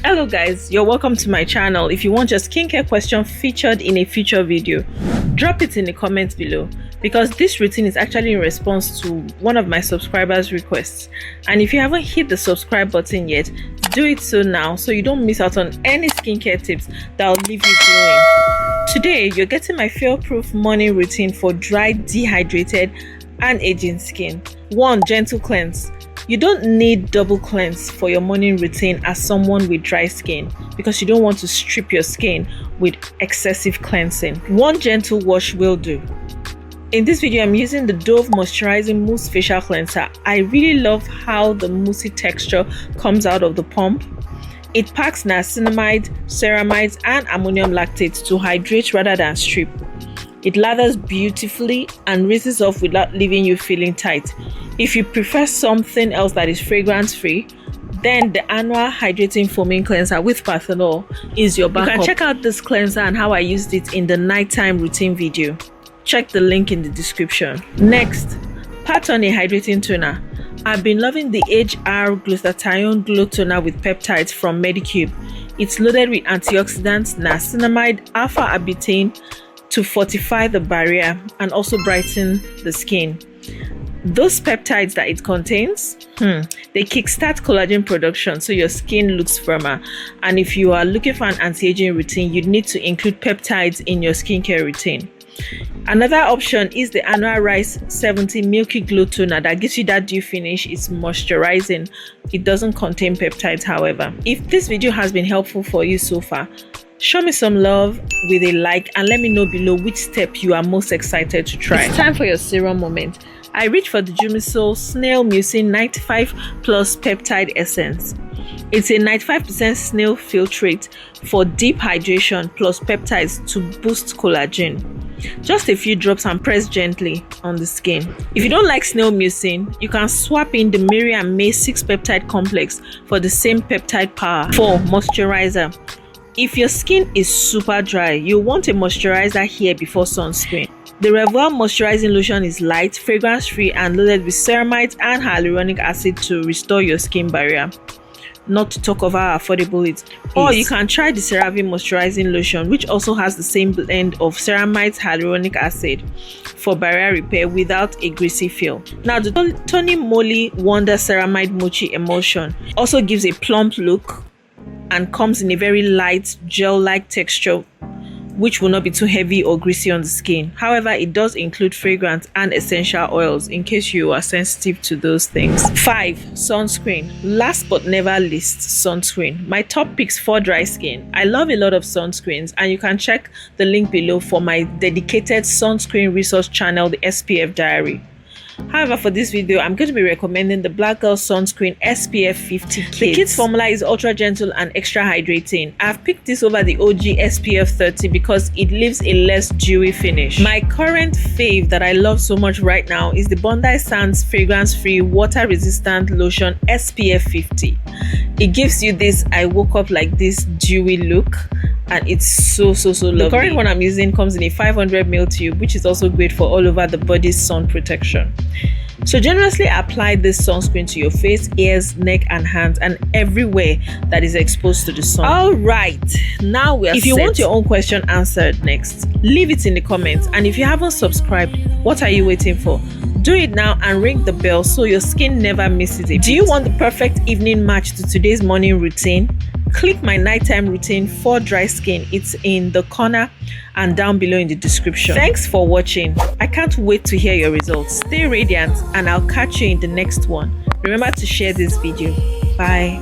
Hello guys, you're welcome to my channel. If you want your skincare question featured in a future video, drop it in the comments below, because this routine is actually in response to one of my subscribers' requests. And if you haven't hit the subscribe button yet, do it so now so you don't miss out on any skincare tips that will leave you glowing. Today you're getting my fail-proof morning routine for dry, dehydrated and aging skin. 1. Gentle cleanse. You don't need double cleanse for your morning routine as someone with dry skin, because you don't want to strip your skin with excessive cleansing. 1 gentle wash will do. In this video, I'm using the Dove Moisturizing Mousse Facial Cleanser. I really love how the moussey texture comes out of the pump. It packs niacinamide, ceramides and ammonium lactate to hydrate rather than strip. It lathers beautifully and rinses off without leaving you feeling tight. If you prefer something else that is fragrance free, then the Anua Hydrating Foaming Cleanser with Parthenol is your backup. You can check out this cleanser and how I used it in the nighttime routine video. Check the link in the description. Next, pat on a hydrating toner. I've been loving the HR Glutathione Glow Toner with Peptide from Medicube. It's loaded with antioxidants, niacinamide, alpha-abetane to fortify the barrier and also brighten the skin. Those peptides that it contains, they kickstart collagen production so your skin looks firmer. And if you are looking for an anti-aging routine, you need to include peptides in your skincare routine. Another option is the Anua Rice 70 Milky Glow Toner that gives you that dew finish. It's moisturizing. It doesn't contain peptides, however. If this video has been helpful for you so far, show me some love with a like and let me know below which step you are most excited to try. It's time for your serum moment. I reached for the Jumiso Snail Mucin 95 Plus Peptide Essence. It's a 95% snail filtrate for deep hydration plus peptides to boost collagen. Just a few drops and press gently on the skin. If you don't like snail mucin, you can swap in the Mary and May 6 peptide complex for the same peptide power. 4. Moisturizer. If your skin is super dry, you want a moisturizer here before sunscreen. The Revuele Moisturizing Lotion is light, fragrance-free and loaded with ceramide and hyaluronic acid to restore your skin barrier. Not to talk of how affordable it is. Or you can try the CeraVe Moisturizing Lotion, which also has the same blend of ceramide hyaluronic acid for barrier repair without a greasy feel. Now, the Tony Moly Wonder Ceramide Mochi Emulsion also gives a plump look and comes in a very light gel-like texture, which will not be too heavy or greasy on the skin. However, it does include fragrance and essential oils in case you are sensitive to those things. 5. Sunscreen. Last but never least, sunscreen. My top picks for dry skin. I love a lot of sunscreens, and you can check the link below for my dedicated sunscreen resource channel, the SPF Diary. However, for this video, I'm going to be recommending the Black Girl Sunscreen SPF 50 Kit. The kit's formula is ultra gentle and extra hydrating. I've picked this over the OG SPF 30 because it leaves a less dewy finish. My current fave that I love so much right now is the Bondi Sands fragrance-free water-resistant lotion SPF 50. It gives you this I woke up like this dewy look, and it's so lovely. The current one I'm using comes in a 500ml tube, which is also great for all over the body's sun protection. So generously apply this sunscreen to your face, ears, neck and hands, and everywhere that is exposed to the sun. All right, now we are If you want your own question answered next, leave it in the comments. And if you haven't subscribed, what are you waiting for? Do it now and ring the bell so your skin never misses it. Do you want the perfect evening match to today's morning routine? Click my nighttime routine for dry skin. It's in the corner and down below in the description. Thanks for watching. I can't wait to hear your results. Stay radiant and I'll catch you in the next one. Remember to share this video. Bye.